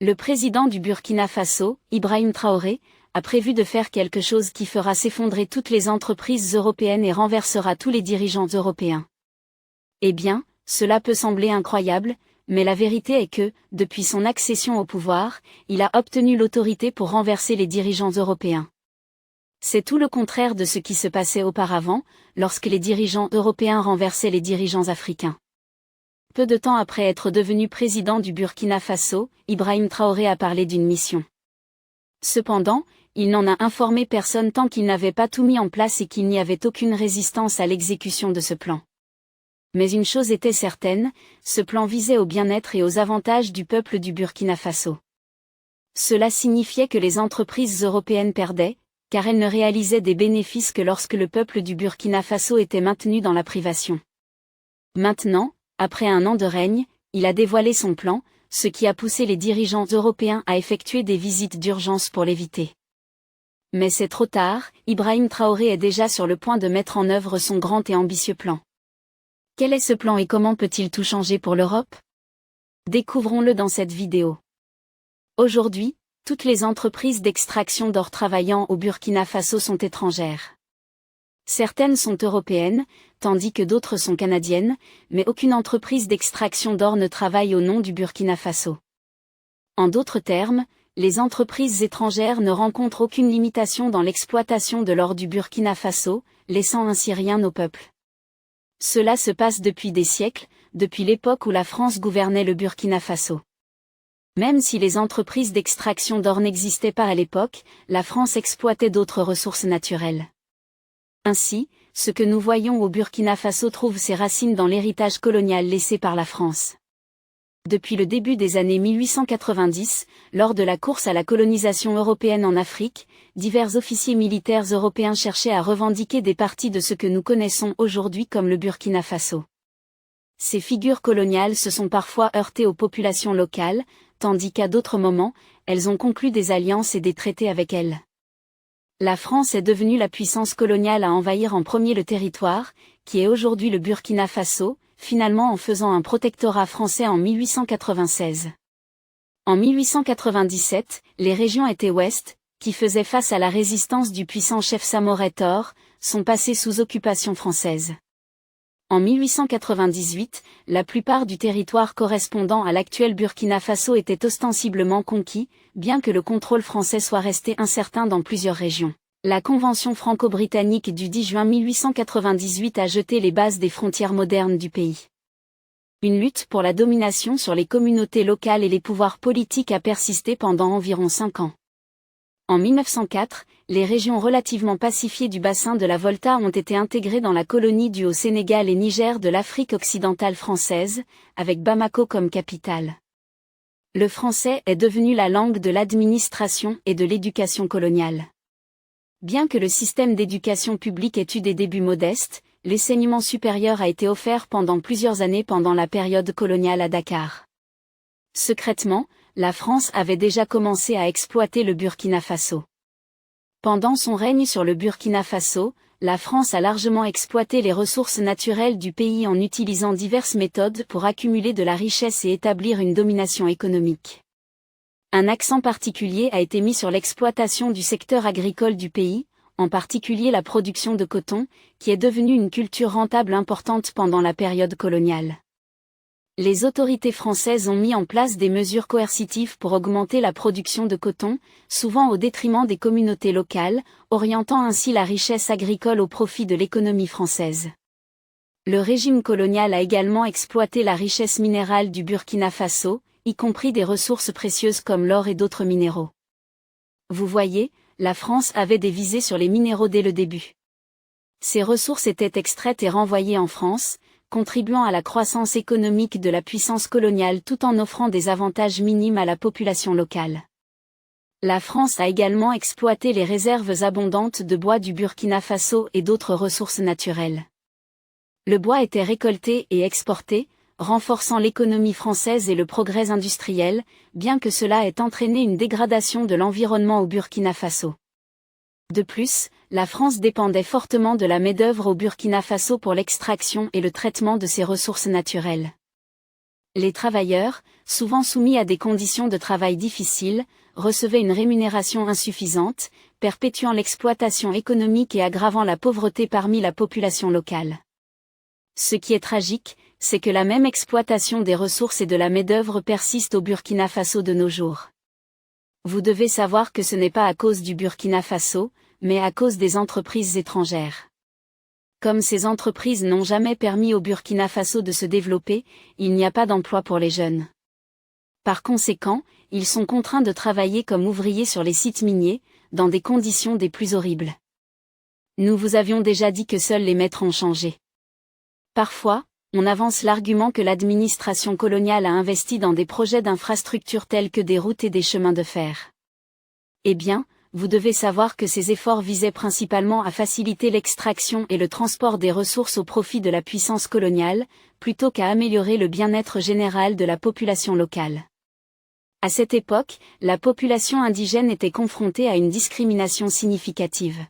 Le président du Burkina Faso, Ibrahim Traoré, a prévu de faire quelque chose qui fera s'effondrer toutes les entreprises européennes et renversera tous les dirigeants européens. Eh bien, cela peut sembler incroyable, mais la vérité est que, depuis son accession au pouvoir, il a obtenu l'autorité pour renverser les dirigeants européens. C'est tout le contraire de ce qui se passait auparavant, lorsque les dirigeants européens renversaient les dirigeants africains. Peu de temps après être devenu président du Burkina Faso, Ibrahim Traoré a parlé d'une mission. Cependant, il n'en a informé personne tant qu'il n'avait pas tout mis en place et qu'il n'y avait aucune résistance à l'exécution de ce plan. Mais une chose était certaine, ce plan visait au bien-être et aux avantages du peuple du Burkina Faso. Cela signifiait que les entreprises européennes perdaient, car elles ne réalisaient des bénéfices que lorsque le peuple du Burkina Faso était maintenu dans la privation. Maintenant, après un an de règne, il a dévoilé son plan, ce qui a poussé les dirigeants européens à effectuer des visites d'urgence pour l'éviter. Mais c'est trop tard, Ibrahim Traoré est déjà sur le point de mettre en œuvre son grand et ambitieux plan. Quel est ce plan et comment peut-il tout changer pour l'Europe? Découvrons-le dans cette vidéo. Aujourd'hui, toutes les entreprises d'extraction d'or travaillant au Burkina Faso sont étrangères. Certaines sont européennes, tandis que d'autres sont canadiennes, mais aucune entreprise d'extraction d'or ne travaille au nom du Burkina Faso. En d'autres termes, les entreprises étrangères ne rencontrent aucune limitation dans l'exploitation de l'or du Burkina Faso, laissant ainsi rien au peuple. Cela se passe depuis des siècles, depuis l'époque où la France gouvernait le Burkina Faso. Même si les entreprises d'extraction d'or n'existaient pas à l'époque, la France exploitait d'autres ressources naturelles. Ainsi, ce que nous voyons au Burkina Faso trouve ses racines dans l'héritage colonial laissé par la France. Depuis le début des années 1890, lors de la course à la colonisation européenne en Afrique, divers officiers militaires européens cherchaient à revendiquer des parties de ce que nous connaissons aujourd'hui comme le Burkina Faso. Ces figures coloniales se sont parfois heurtées aux populations locales, tandis qu'à d'autres moments, elles ont conclu des alliances et des traités avec elles. La France est devenue la puissance coloniale à envahir en premier le territoire, qui est aujourd'hui le Burkina Faso, finalement en faisant un protectorat français en 1896. En 1897, les régions étaient ouest, qui faisaient face à la résistance du puissant chef Samoré Tore, sont passées sous occupation française. En 1898, la plupart du territoire correspondant à l'actuel Burkina Faso était ostensiblement conquis, bien que le contrôle français soit resté incertain dans plusieurs régions. La Convention franco-britannique du 10 juin 1898 a jeté les bases des frontières modernes du pays. Une lutte pour la domination sur les communautés locales et les pouvoirs politiques a persisté pendant environ 5 ans. En 1904, les régions relativement pacifiées du bassin de la Volta ont été intégrées dans la colonie du Haut-Sénégal et Niger de l'Afrique occidentale française, avec Bamako comme capitale. Le français est devenu la langue de l'administration et de l'éducation coloniale. Bien que le système d'éducation publique ait eu des débuts modestes, l'enseignement supérieur a été offert pendant plusieurs années pendant la période coloniale à Dakar. Secrètement, la France avait déjà commencé à exploiter le Burkina Faso. Pendant son règne sur le Burkina Faso, la France a largement exploité les ressources naturelles du pays en utilisant diverses méthodes pour accumuler de la richesse et établir une domination économique. Un accent particulier a été mis sur l'exploitation du secteur agricole du pays, en particulier la production de coton, qui est devenue une culture rentable importante pendant la période coloniale. Les autorités françaises ont mis en place des mesures coercitives pour augmenter la production de coton, souvent au détriment des communautés locales, orientant ainsi la richesse agricole au profit de l'économie française. Le régime colonial a également exploité la richesse minérale du Burkina Faso, y compris des ressources précieuses comme l'or et d'autres minéraux. Vous voyez, la France avait des visées sur les minéraux dès le début. Ces ressources étaient extraites et renvoyées en France, contribuant à la croissance économique de la puissance coloniale tout en offrant des avantages minimes à la population locale. La France a également exploité les réserves abondantes de bois du Burkina Faso et d'autres ressources naturelles. Le bois était récolté et exporté, renforçant l'économie française et le progrès industriel, bien que cela ait entraîné une dégradation de l'environnement au Burkina Faso. De plus, la France dépendait fortement de la main-d'œuvre au Burkina Faso pour l'extraction et le traitement de ses ressources naturelles. Les travailleurs, souvent soumis à des conditions de travail difficiles, recevaient une rémunération insuffisante, perpétuant l'exploitation économique et aggravant la pauvreté parmi la population locale. Ce qui est tragique, c'est que la même exploitation des ressources et de la main-d'œuvre persiste au Burkina Faso de nos jours. Vous devez savoir que ce n'est pas à cause du Burkina Faso, mais à cause des entreprises étrangères. Comme ces entreprises n'ont jamais permis au Burkina Faso de se développer, il n'y a pas d'emploi pour les jeunes. Par conséquent, ils sont contraints de travailler comme ouvriers sur les sites miniers, dans des conditions des plus horribles. Nous vous avions déjà dit que seuls les maîtres ont changé. Parfois, on avance l'argument que l'administration coloniale a investi dans des projets d'infrastructures tels que des routes et des chemins de fer. Eh bien, vous devez savoir que ces efforts visaient principalement à faciliter l'extraction et le transport des ressources au profit de la puissance coloniale, plutôt qu'à améliorer le bien-être général de la population locale. À cette époque, la population indigène était confrontée à une discrimination significative.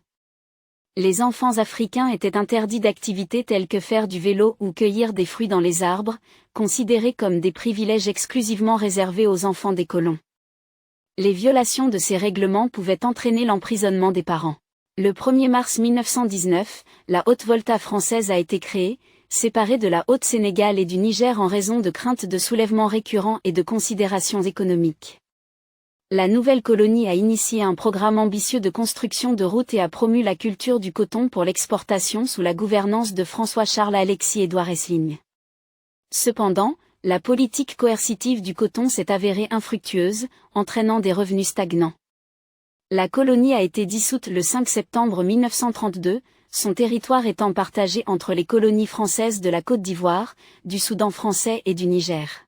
Les enfants africains étaient interdits d'activités telles que faire du vélo ou cueillir des fruits dans les arbres, considérés comme des privilèges exclusivement réservés aux enfants des colons. Les violations de ces règlements pouvaient entraîner l'emprisonnement des parents. Le 1er mars 1919, la Haute-Volta française a été créée, séparée de la Haute-Sénégal et du Niger en raison de craintes de soulèvements récurrents et de considérations économiques. La nouvelle colonie a initié un programme ambitieux de construction de routes et a promu la culture du coton pour l'exportation sous la gouvernance de François-Charles Alexis-Édouard Esligne. Cependant, la politique coercitive du coton s'est avérée infructueuse, entraînant des revenus stagnants. La colonie a été dissoute le 5 septembre 1932, son territoire étant partagé entre les colonies françaises de la Côte d'Ivoire, du Soudan français et du Niger.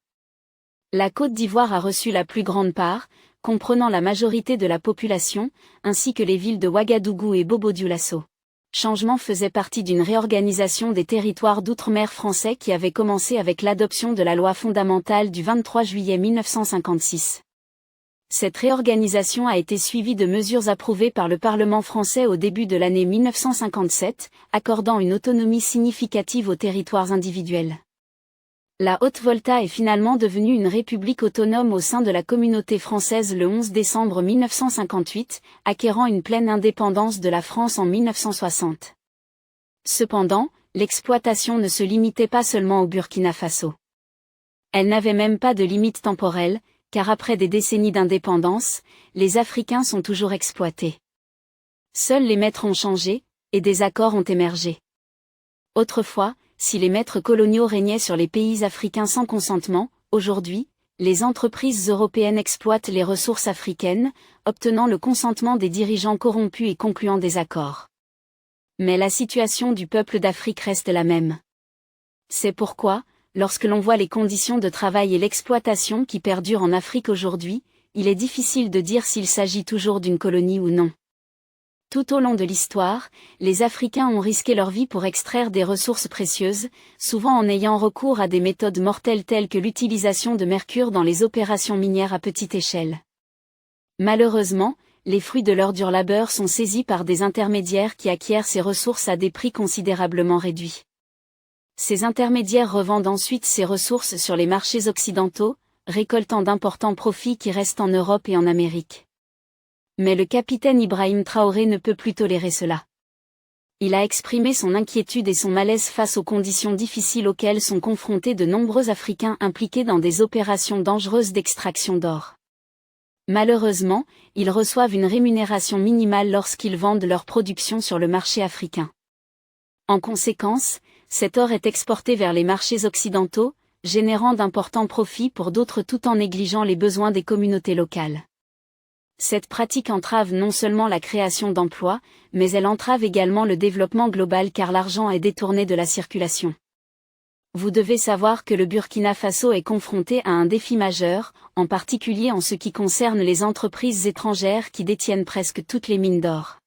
La Côte d'Ivoire a reçu la plus grande part, comprenant la majorité de la population, ainsi que les villes de Ouagadougou et Bobo-Dioulasso. Changement faisait partie d'une réorganisation des territoires d'outre-mer français qui avait commencé avec l'adoption de la loi fondamentale du 23 juillet 1956. Cette réorganisation a été suivie de mesures approuvées par le Parlement français au début de l'année 1957, accordant une autonomie significative aux territoires individuels. La Haute-Volta est finalement devenue une république autonome au sein de la communauté française le 11 décembre 1958, acquérant une pleine indépendance de la France en 1960. Cependant, l'exploitation ne se limitait pas seulement au Burkina Faso. Elle n'avait même pas de limite temporelle, car après des décennies d'indépendance, les Africains sont toujours exploités. Seuls les maîtres ont changé, et des accords ont émergé. Autrefois, si les maîtres coloniaux régnaient sur les pays africains sans consentement, aujourd'hui, les entreprises européennes exploitent les ressources africaines, obtenant le consentement des dirigeants corrompus et concluant des accords. Mais la situation du peuple d'Afrique reste la même. C'est pourquoi, lorsque l'on voit les conditions de travail et l'exploitation qui perdurent en Afrique aujourd'hui, il est difficile de dire s'il s'agit toujours d'une colonie ou non. Tout au long de l'histoire, les Africains ont risqué leur vie pour extraire des ressources précieuses, souvent en ayant recours à des méthodes mortelles telles que l'utilisation de mercure dans les opérations minières à petite échelle. Malheureusement, les fruits de leur dur labeur sont saisis par des intermédiaires qui acquièrent ces ressources à des prix considérablement réduits. Ces intermédiaires revendent ensuite ces ressources sur les marchés occidentaux, récoltant d'importants profits qui restent en Europe et en Amérique. Mais le capitaine Ibrahim Traoré ne peut plus tolérer cela. Il a exprimé son inquiétude et son malaise face aux conditions difficiles auxquelles sont confrontés de nombreux Africains impliqués dans des opérations dangereuses d'extraction d'or. Malheureusement, ils reçoivent une rémunération minimale lorsqu'ils vendent leur production sur le marché africain. En conséquence, cet or est exporté vers les marchés occidentaux, générant d'importants profits pour d'autres tout en négligeant les besoins des communautés locales. Cette pratique entrave non seulement la création d'emplois, mais elle entrave également le développement global car l'argent est détourné de la circulation. Vous devez savoir que le Burkina Faso est confronté à un défi majeur, en particulier en ce qui concerne les entreprises étrangères qui détiennent presque toutes les mines d'or.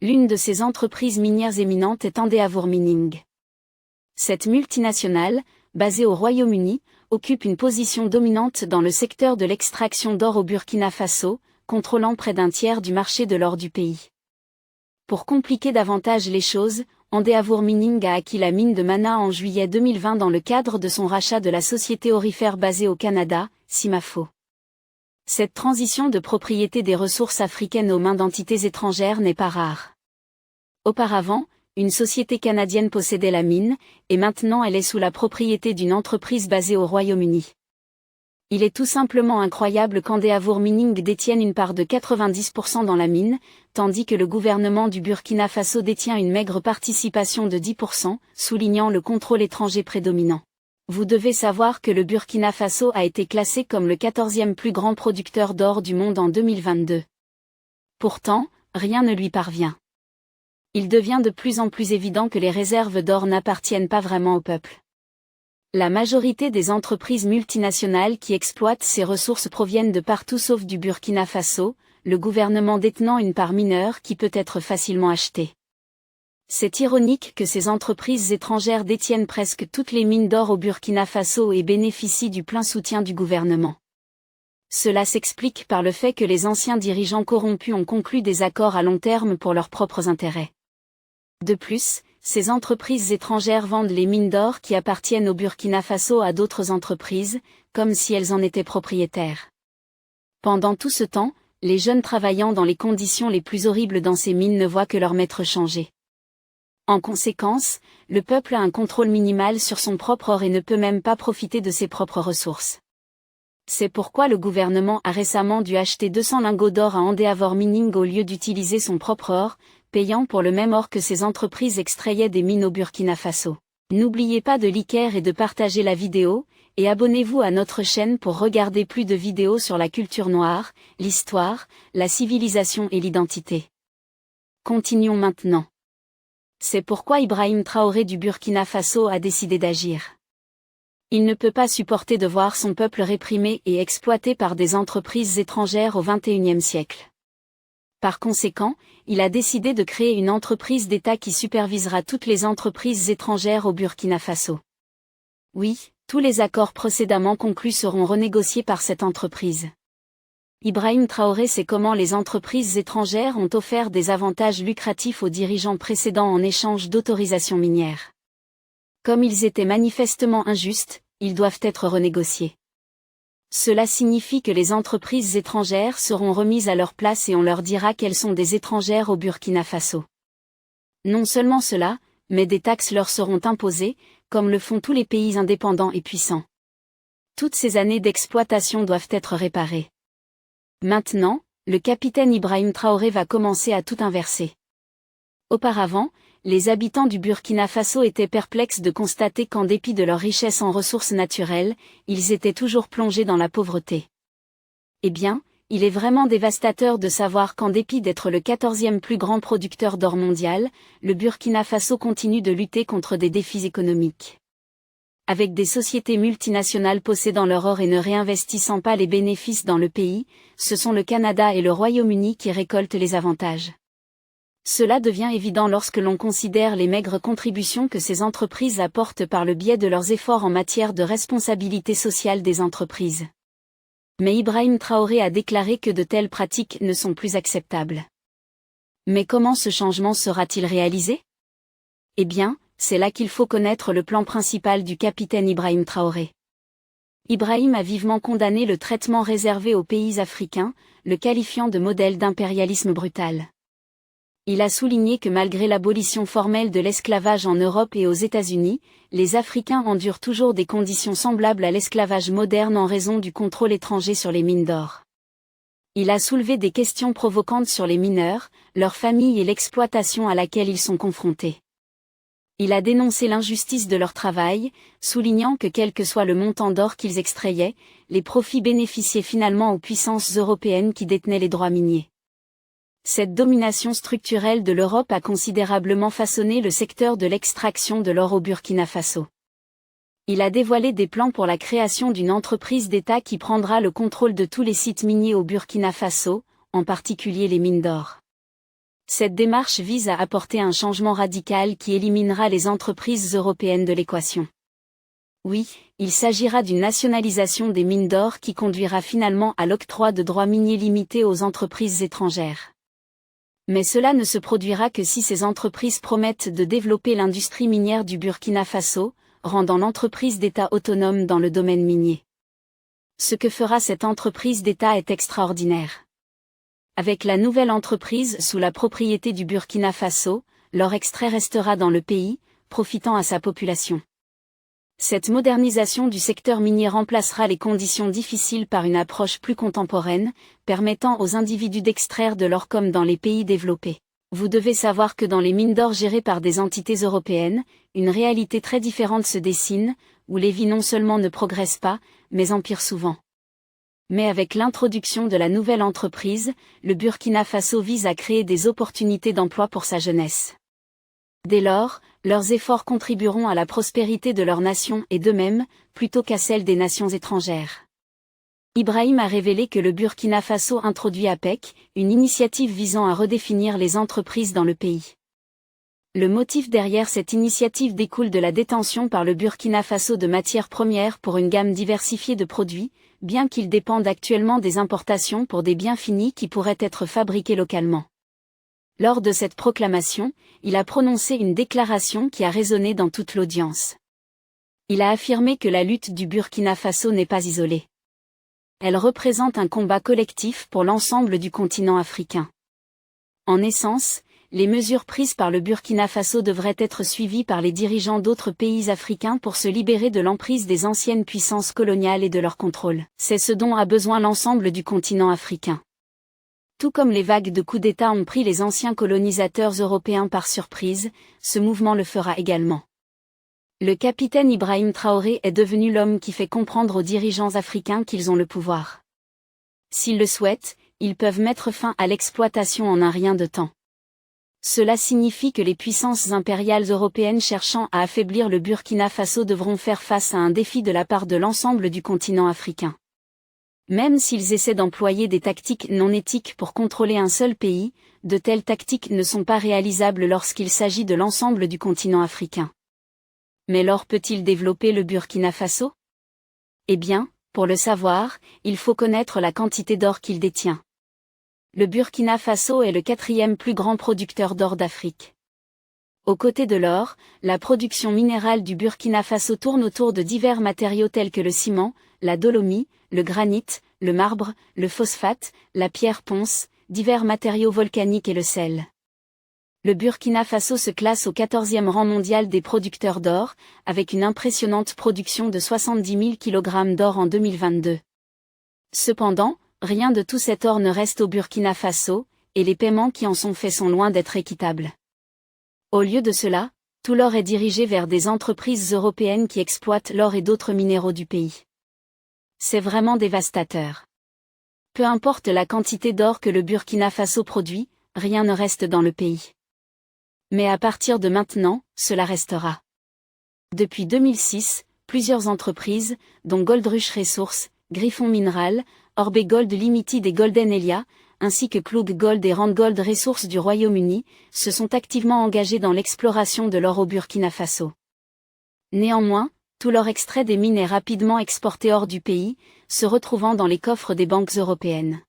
L'une de ces entreprises minières éminentes est Endeavour Mining. Cette multinationale, basée au Royaume-Uni, occupe une position dominante dans le secteur de l'extraction d'or au Burkina Faso, contrôlant près d'un tiers du marché de l'or du pays. Pour compliquer davantage les choses, Endeavour Mining a acquis la mine de Mana en juillet 2020 dans le cadre de son rachat de la société aurifère basée au Canada, Simafo. Cette transition de propriété des ressources africaines aux mains d'entités étrangères n'est pas rare. Auparavant, une société canadienne possédait la mine, et maintenant elle est sous la propriété d'une entreprise basée au Royaume-Uni. Il est tout simplement incroyable qu'Endeavour Mining détienne une part de 90% dans la mine, tandis que le gouvernement du Burkina Faso détient une maigre participation de 10%, soulignant le contrôle étranger prédominant. Vous devez savoir que le Burkina Faso a été classé comme le 14e plus grand producteur d'or du monde en 2022. Pourtant, rien ne lui parvient. Il devient de plus en plus évident que les réserves d'or n'appartiennent pas vraiment au peuple. La majorité des entreprises multinationales qui exploitent ces ressources proviennent de partout sauf du Burkina Faso, le gouvernement détenant une part mineure qui peut être facilement achetée. C'est ironique que ces entreprises étrangères détiennent presque toutes les mines d'or au Burkina Faso et bénéficient du plein soutien du gouvernement. Cela s'explique par le fait que les anciens dirigeants corrompus ont conclu des accords à long terme pour leurs propres intérêts. De plus, ces entreprises étrangères vendent les mines d'or qui appartiennent au Burkina Faso à d'autres entreprises, comme si elles en étaient propriétaires. Pendant tout ce temps, les jeunes travaillant dans les conditions les plus horribles dans ces mines ne voient que leur maître changer. En conséquence, le peuple a un contrôle minimal sur son propre or et ne peut même pas profiter de ses propres ressources. C'est pourquoi le gouvernement a récemment dû acheter 200 lingots d'or à Endeavour Mining au lieu d'utiliser son propre or, payant pour le même or que ces entreprises extrayaient des mines au Burkina Faso. N'oubliez pas de liker et de partager la vidéo, et abonnez-vous à notre chaîne pour regarder plus de vidéos sur la culture noire, l'histoire, la civilisation et l'identité. Continuons maintenant. C'est pourquoi Ibrahim Traoré du Burkina Faso a décidé d'agir. Il ne peut pas supporter de voir son peuple réprimé et exploité par des entreprises étrangères au XXIe siècle. Par conséquent, il a décidé de créer une entreprise d'État qui supervisera toutes les entreprises étrangères au Burkina Faso. Oui, tous les accords précédemment conclus seront renégociés par cette entreprise. Ibrahim Traoré sait comment les entreprises étrangères ont offert des avantages lucratifs aux dirigeants précédents en échange d'autorisations minières. Comme ils étaient manifestement injustes, ils doivent être renégociés. Cela signifie que les entreprises étrangères seront remises à leur place et on leur dira qu'elles sont des étrangères au Burkina Faso. Non seulement cela, mais des taxes leur seront imposées, comme le font tous les pays indépendants et puissants. Toutes ces années d'exploitation doivent être réparées. Maintenant, le capitaine Ibrahim Traoré va commencer à tout inverser. Auparavant, les habitants du Burkina Faso étaient perplexes de constater qu'en dépit de leur richesse en ressources naturelles, ils étaient toujours plongés dans la pauvreté. Eh bien, il est vraiment dévastateur de savoir qu'en dépit d'être le 14e plus grand producteur d'or mondial, le Burkina Faso continue de lutter contre des défis économiques. Avec des sociétés multinationales possédant leur or et ne réinvestissant pas les bénéfices dans le pays, ce sont le Canada et le Royaume-Uni qui récoltent les avantages. Cela devient évident lorsque l'on considère les maigres contributions que ces entreprises apportent par le biais de leurs efforts en matière de responsabilité sociale des entreprises. Mais Ibrahim Traoré a déclaré que de telles pratiques ne sont plus acceptables. Mais comment ce changement sera-t-il réalisé? Eh bien, c'est là qu'il faut connaître le plan principal du capitaine Ibrahim Traoré. Ibrahim a vivement condamné le traitement réservé aux pays africains, le qualifiant de modèle d'impérialisme brutal. Il a souligné que malgré l'abolition formelle de l'esclavage en Europe et aux États-Unis, les Africains endurent toujours des conditions semblables à l'esclavage moderne en raison du contrôle étranger sur les mines d'or. Il a soulevé des questions provocantes sur les mineurs, leurs familles et l'exploitation à laquelle ils sont confrontés. Il a dénoncé l'injustice de leur travail, soulignant que quel que soit le montant d'or qu'ils extrayaient, les profits bénéficiaient finalement aux puissances européennes qui détenaient les droits miniers. Cette domination structurelle de l'Europe a considérablement façonné le secteur de l'extraction de l'or au Burkina Faso. Il a dévoilé des plans pour la création d'une entreprise d'État qui prendra le contrôle de tous les sites miniers au Burkina Faso, en particulier les mines d'or. Cette démarche vise à apporter un changement radical qui éliminera les entreprises européennes de l'équation. Oui, il s'agira d'une nationalisation des mines d'or qui conduira finalement à l'octroi de droits miniers limités aux entreprises étrangères. Mais cela ne se produira que si ces entreprises promettent de développer l'industrie minière du Burkina Faso, rendant l'entreprise d'État autonome dans le domaine minier. Ce que fera cette entreprise d'État est extraordinaire. Avec la nouvelle entreprise sous la propriété du Burkina Faso, l'or extrait restera dans le pays, profitant à sa population. Cette modernisation du secteur minier remplacera les conditions difficiles par une approche plus contemporaine, permettant aux individus d'extraire de l'or comme dans les pays développés. Vous devez savoir que dans les mines d'or gérées par des entités européennes, une réalité très différente se dessine, où les vies non seulement ne progressent pas, mais empirent souvent. Mais avec l'introduction de la nouvelle entreprise, le Burkina Faso vise à créer des opportunités d'emploi pour sa jeunesse. Dès lors, leurs efforts contribueront à la prospérité de leur nation et d'eux-mêmes, plutôt qu'à celle des nations étrangères. Ibrahim a révélé que le Burkina Faso introduit APEC, une initiative visant à redéfinir les entreprises dans le pays. Le motif derrière cette initiative découle de la détention par le Burkina Faso de matières premières pour une gamme diversifiée de produits, bien qu'ils dépendent actuellement des importations pour des biens finis qui pourraient être fabriqués localement. Lors de cette proclamation, il a prononcé une déclaration qui a résonné dans toute l'audience. Il a affirmé que la lutte du Burkina Faso n'est pas isolée. Elle représente un combat collectif pour l'ensemble du continent africain. En essence, les mesures prises par le Burkina Faso devraient être suivies par les dirigeants d'autres pays africains pour se libérer de l'emprise des anciennes puissances coloniales et de leur contrôle. C'est ce dont a besoin l'ensemble du continent africain. Tout comme les vagues de coups d'État ont pris les anciens colonisateurs européens par surprise, ce mouvement le fera également. Le capitaine Ibrahim Traoré est devenu l'homme qui fait comprendre aux dirigeants africains qu'ils ont le pouvoir. S'ils le souhaitent, ils peuvent mettre fin à l'exploitation en un rien de temps. Cela signifie que les puissances impériales européennes cherchant à affaiblir le Burkina Faso devront faire face à un défi de la part de l'ensemble du continent africain. Même s'ils essaient d'employer des tactiques non éthiques pour contrôler un seul pays, de telles tactiques ne sont pas réalisables lorsqu'il s'agit de l'ensemble du continent africain. Mais l'or peut-il développer le Burkina Faso? Eh bien, pour le savoir, il faut connaître la quantité d'or qu'il détient. Le Burkina Faso est le 4e plus grand producteur d'or d'Afrique. Aux côtés de l'or, la production minérale du Burkina Faso tourne autour de divers matériaux tels que le ciment, la dolomie, le granit, le marbre, le phosphate, la pierre ponce, divers matériaux volcaniques et le sel. Le Burkina Faso se classe au 14e rang mondial des producteurs d'or, avec une impressionnante production de 70 000 kg d'or en 2022. Cependant, rien de tout cet or ne reste au Burkina Faso, et les paiements qui en sont faits sont loin d'être équitables. Au lieu de cela, tout l'or est dirigé vers des entreprises européennes qui exploitent l'or et d'autres minéraux du pays. C'est vraiment dévastateur. Peu importe la quantité d'or que le Burkina Faso produit, rien ne reste dans le pays. Mais à partir de maintenant, cela restera. Depuis 2006, plusieurs entreprises, dont Goldrush Resources, Griffon Mineral, Orbe Gold Limited et Golden Elia, ainsi que Klug Gold et Randgold Resources du Royaume-Uni, se sont activement engagées dans l'exploration de l'or au Burkina Faso. Néanmoins, tout l'or extrait des mines est rapidement exporté hors du pays, se retrouvant dans les coffres des banques européennes.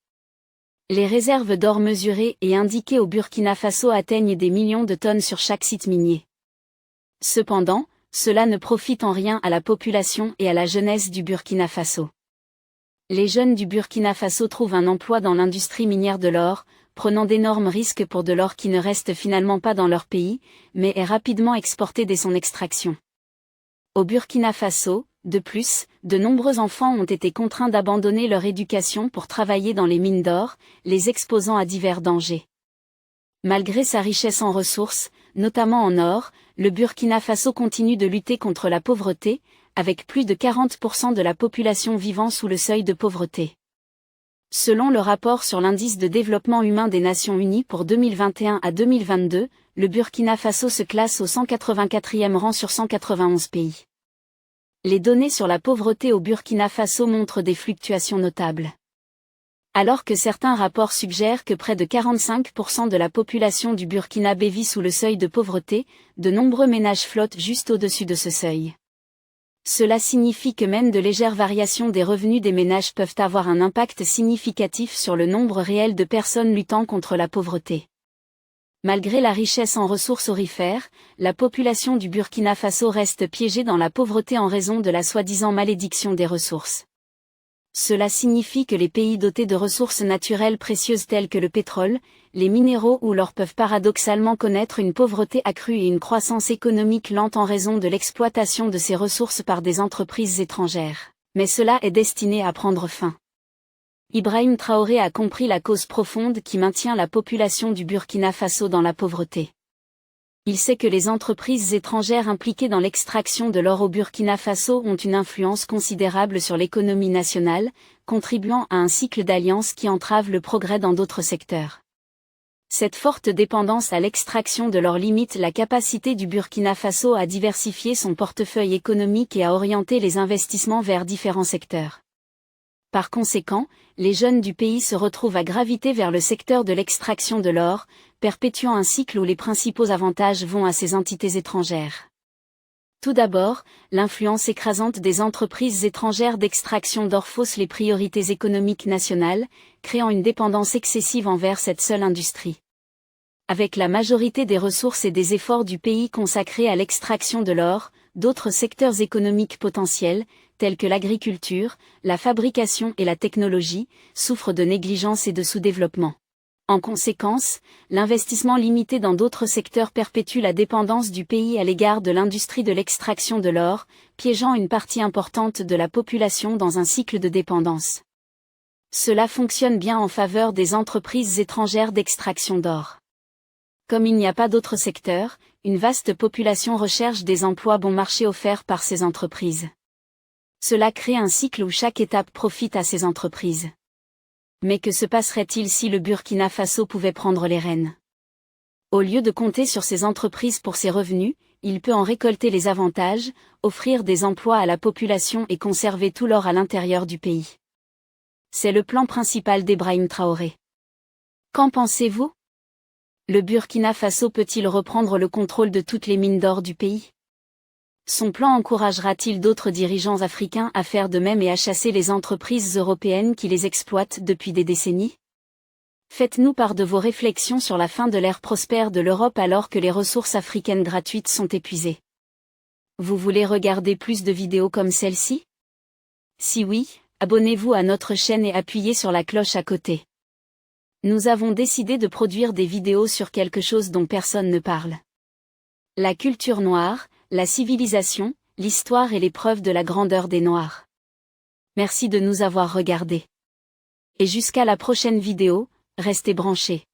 Les réserves d'or mesurées et indiquées au Burkina Faso atteignent des millions de tonnes sur chaque site minier. Cependant, cela ne profite en rien à la population et à la jeunesse du Burkina Faso. Les jeunes du Burkina Faso trouvent un emploi dans l'industrie minière de l'or, prenant d'énormes risques pour de l'or qui ne reste finalement pas dans leur pays, mais est rapidement exporté dès son extraction. Au Burkina Faso, de plus, de nombreux enfants ont été contraints d'abandonner leur éducation pour travailler dans les mines d'or, les exposant à divers dangers. Malgré sa richesse en ressources, notamment en or, le Burkina Faso continue de lutter contre la pauvreté, avec plus de 40% de la population vivant sous le seuil de pauvreté. Selon le rapport sur l'indice de développement humain des Nations Unies pour 2021 à 2022, le Burkina Faso se classe au 184e rang sur 191 pays. Les données sur la pauvreté au Burkina Faso montrent des fluctuations notables. Alors que certains rapports suggèrent que près de 45% de la population du Burkinabé vit sous le seuil de pauvreté, de nombreux ménages flottent juste au-dessus de ce seuil. Cela signifie que même de légères variations des revenus des ménages peuvent avoir un impact significatif sur le nombre réel de personnes luttant contre la pauvreté. Malgré la richesse en ressources aurifères, la population du Burkina Faso reste piégée dans la pauvreté en raison de la soi-disant malédiction des ressources. Cela signifie que les pays dotés de ressources naturelles précieuses telles que le pétrole, les minéraux ou l'or peuvent paradoxalement connaître une pauvreté accrue et une croissance économique lente en raison de l'exploitation de ces ressources par des entreprises étrangères. Mais cela est destiné à prendre fin. Ibrahim Traoré a compris la cause profonde qui maintient la population du Burkina Faso dans la pauvreté. Il sait que les entreprises étrangères impliquées dans l'extraction de l'or au Burkina Faso ont une influence considérable sur l'économie nationale, contribuant à un cycle d'alliances qui entrave le progrès dans d'autres secteurs. Cette forte dépendance à l'extraction de l'or limite la capacité du Burkina Faso à diversifier son portefeuille économique et à orienter les investissements vers différents secteurs. Par conséquent, les jeunes du pays se retrouvent à graviter vers le secteur de l'extraction de l'or, perpétuant un cycle où les principaux avantages vont à ces entités étrangères. Tout d'abord, l'influence écrasante des entreprises étrangères d'extraction d'or fausse les priorités économiques nationales, créant une dépendance excessive envers cette seule industrie. Avec la majorité des ressources et des efforts du pays consacrés à l'extraction de l'or, d'autres secteurs économiques potentiels, tels que l'agriculture, la fabrication et la technologie, souffrent de négligence et de sous-développement. En conséquence, l'investissement limité dans d'autres secteurs perpétue la dépendance du pays à l'égard de l'industrie de l'extraction de l'or, piégeant une partie importante de la population dans un cycle de dépendance. Cela fonctionne bien en faveur des entreprises étrangères d'extraction d'or. Comme il n'y a pas d'autres secteurs, une vaste population recherche des emplois bon marché offerts par ces entreprises. Cela crée un cycle où chaque étape profite à ces entreprises. Mais que se passerait-il si le Burkina Faso pouvait prendre les rênes? Au lieu de compter sur ces entreprises pour ses revenus, il peut en récolter les avantages, offrir des emplois à la population et conserver tout l'or à l'intérieur du pays. C'est le plan principal d'Ibrahim Traoré. Qu'en pensez-vous? Le Burkina Faso peut-il reprendre le contrôle de toutes les mines d'or du pays? Son plan encouragera-t-il d'autres dirigeants africains à faire de même et à chasser les entreprises européennes qui les exploitent depuis des décennies? Faites-nous part de vos réflexions sur la fin de l'ère prospère de l'Europe alors que les ressources africaines gratuites sont épuisées. Vous voulez regarder plus de vidéos comme celle-ci? Si oui, abonnez-vous à notre chaîne et appuyez sur la cloche à côté. Nous avons décidé de produire des vidéos sur quelque chose dont personne ne parle. La culture noire, la civilisation, l'histoire et les preuves de la grandeur des Noirs. Merci de nous avoir regardés. Et jusqu'à la prochaine vidéo, restez branchés.